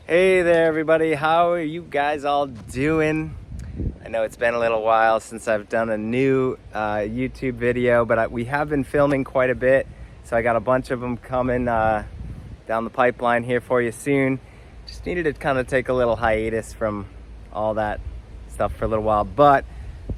Hey there, everybody. How are you guys all doing? I know it's been a little while since I've done a new YouTube video, but we have been filming quite a bit. So I got a bunch of them coming down the pipeline here for you soon. Just needed to kind of take a little hiatus from all that stuff for a little while, but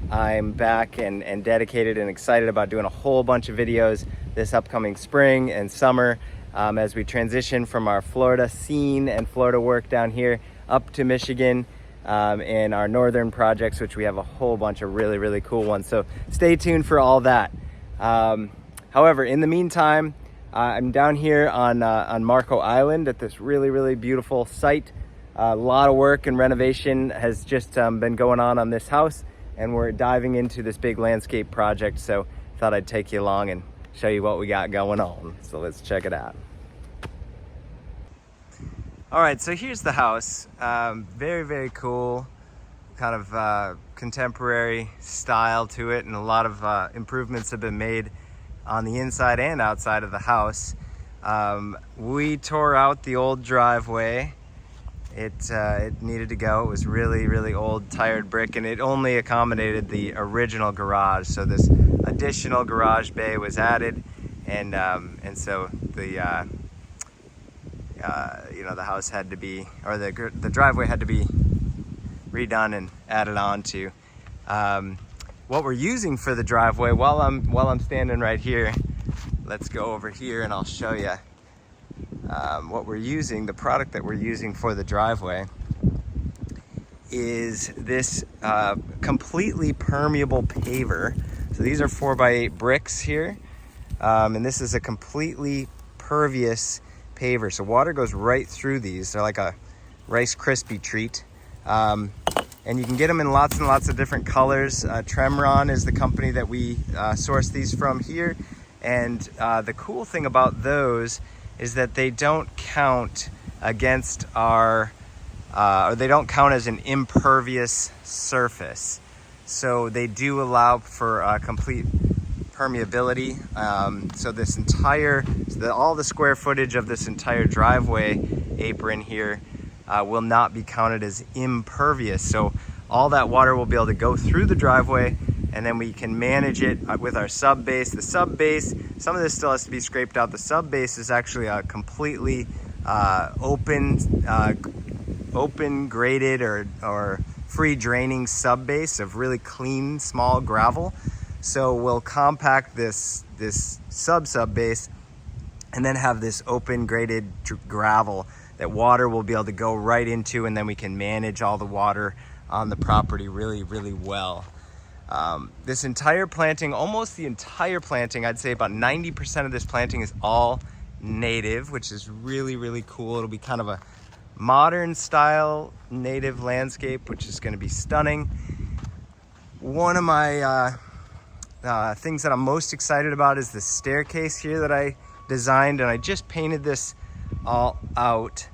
I'm back and dedicated and excited about doing a whole bunch of videos this upcoming spring and summer. As we transition from our Florida scene and Florida work down here up to Michigan and our northern projects, which we have a whole bunch of really cool ones. So stay tuned for all that. However, in the meantime, I'm down here on Marco Island at this really beautiful site. A lot of work and renovation has just been going on this house, and we're diving into this big landscape project. So thought I'd take you along and show you what we got going on. So let's check it out. All right, so here's the house. Very cool, kind of contemporary style to it, and a lot of improvements have been made on the inside and outside of the house. We tore out the old driveway. It needed to go. It was really old, tired brick, and it only accommodated the original garage. So this additional garage bay was added, and so the the house had to be, or the driveway had to be redone and added on to. What we're using for the driveway, while I'm standing right here, let's go over here and I'll show you what we're using. The product that we're using for the driveway is this completely permeable paver. So these are 4x8 bricks here, and this is a completely pervious paver. So water goes right through these. They're like a Rice Krispie treat. And you can get them in lots and lots of different colors. Tremron is the company that we source these from here. And the cool thing about those is that they don't count against our, or they don't count as an impervious surface. So they do allow for complete permeability. So this entire, all the square footage of this entire driveway apron here will not be counted as impervious. So all that water will be able to go through the driveway, and then we can manage it with our sub base. The sub base, some of this still has to be scraped out. The sub base is actually a completely open graded or free draining sub base of really clean small gravel. So we'll compact this sub base and then have this open graded gravel that water will be able to go right into, and then we can manage all the water on the property really well. This entire planting, almost the entire planting, I'd say about 90% of this planting is all native, which is really cool. It'll be kind of a modern style native landscape, which is going to be stunning. One of my things that I'm most excited about is the staircase here that I designed, and I just painted this all out.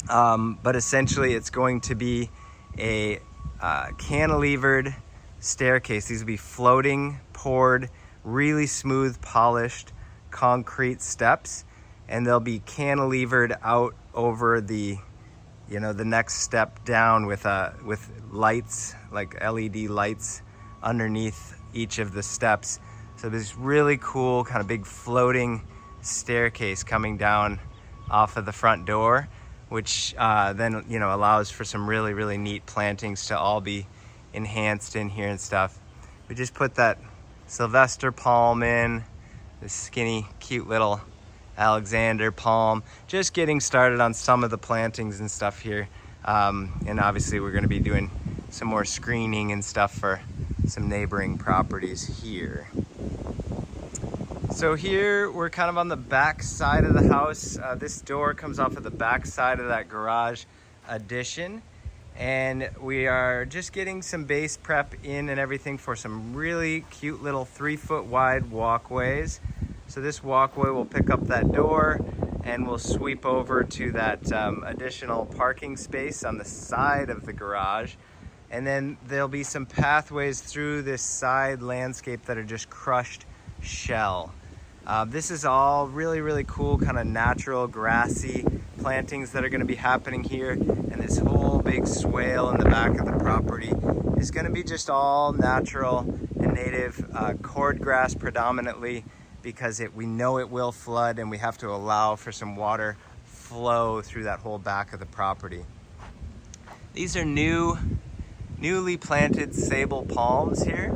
But essentially it's going to be a cantilevered staircase. These will be floating, poured, really smooth, polished concrete steps, and they'll be cantilevered out over the next step down with lights, like LED lights underneath each of the steps. So this really cool kind of big floating staircase coming down off of the front door, which then allows for some really neat plantings to all be enhanced in here and stuff. We just put that Sylvester palm in, this skinny cute little Alexander palm, just getting started on some of the plantings and stuff here. And obviously we're going to be doing some more screening and stuff for some neighboring properties here. So here we're kind of on the back side of the house. This door comes off of the back side of that garage addition, and we are just getting some base prep in and everything for some really cute little 3-foot wide walkways. So this walkway will pick up that door and we'll sweep over to that additional parking space on the side of the garage. And then there'll be some pathways through this side landscape that are just crushed shell. This is all really cool, kind of natural, grassy, plantings that are going to be happening here, and this whole big swale in the back of the property is going to be just all natural and native cordgrass predominantly, because we know it will flood and we have to allow for some water flow through that whole back of the property. These are newly planted sable palms here,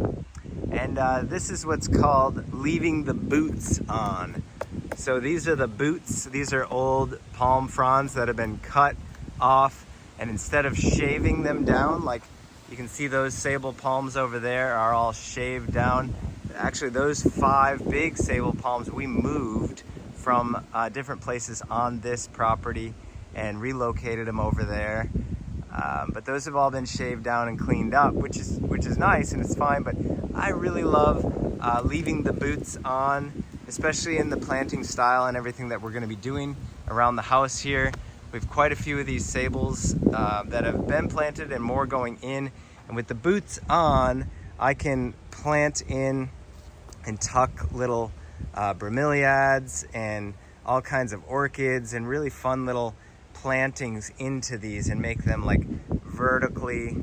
and this is what's called leaving the boots on. So these are the boots. These are old palm fronds that have been cut off, and instead of shaving them down, like you can see those sable palms over there are all shaved down. Actually, those 5 big sable palms we moved from different places on this property and relocated them over there. But those have all been shaved down and cleaned up, which is nice and it's fine. But I really love leaving the boots on, especially in the planting style and everything that we're going to be doing around the house here. We have quite a few of these sables that have been planted and more going in. And with the boots on, I can plant in and tuck little bromeliads and all kinds of orchids and really fun little plantings into these and make them like vertically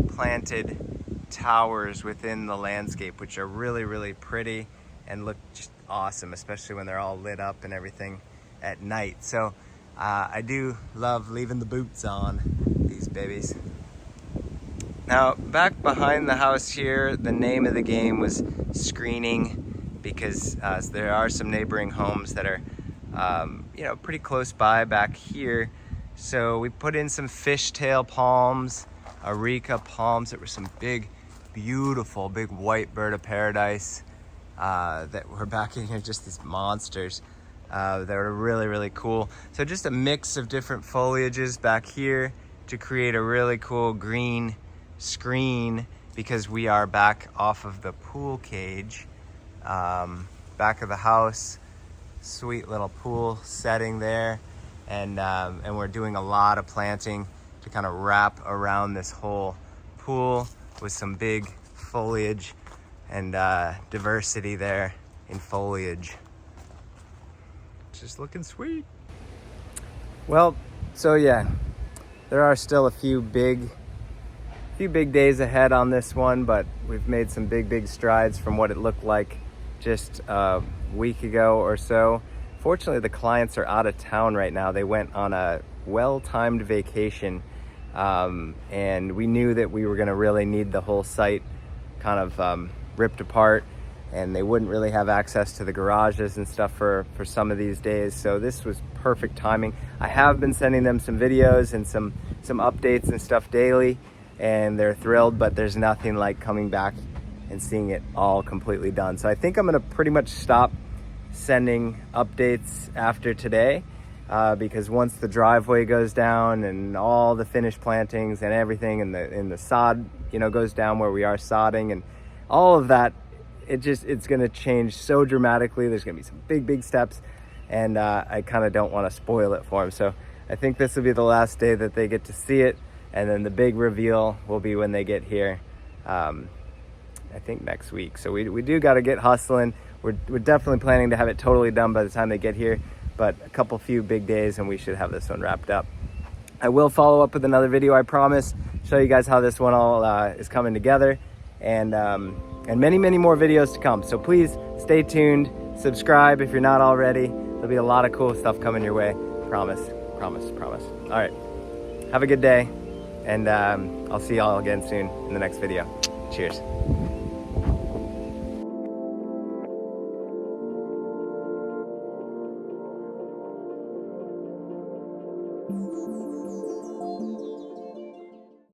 planted towers within the landscape, which are really, really pretty and look just awesome, especially when they're all lit up and everything at night. So I do love leaving the boots on these babies. Now, back behind the house here, the name of the game was screening, because there are some neighboring homes that are pretty close by back here. So we put in some fishtail palms, areca palms that were some big, beautiful, big white bird of paradise that were back in here, just these monsters that were really, really cool. So just a mix of different foliages back here to create a really cool green screen, because we are back off of the pool cage, back of the house. Sweet little pool setting there, and we're doing a lot of planting to kind of wrap around this whole pool with some big foliage and diversity there in foliage. Just looking sweet. Well, so yeah, there are still a few big days ahead on this one, but we've made some big strides from what it looked like just a week ago or so. Fortunately, the clients are out of town right now. They went on a well-timed vacation, and we knew that we were going to really need the whole site kind of ripped apart, and they wouldn't really have access to the garages and stuff for some of these days. So this was perfect timing. I have been sending them some videos and some updates and stuff daily, and they're thrilled, but there's nothing like coming back and seeing it all completely done. So I think I'm gonna pretty much stop sending updates after today, because once the driveway goes down and all the finished plantings and everything and the sod goes down where we are sodding and all of that, it's gonna change so dramatically. There's gonna be some big steps, and I kind of don't want to spoil it for them. So I think this will be the last day that they get to see it, and then the big reveal will be when they get here, I think next week. So we do got to get hustling. We're definitely planning to have it totally done by the time they get here, but a few big days and we should have this one wrapped up. I will follow up with another video, I promise, show you guys how this one all is coming together, and many more videos to come. So please stay tuned, subscribe if you're not already. There'll be a lot of cool stuff coming your way. Promise. All right, have a good day, and I'll see y'all again soon in the next video. Cheers.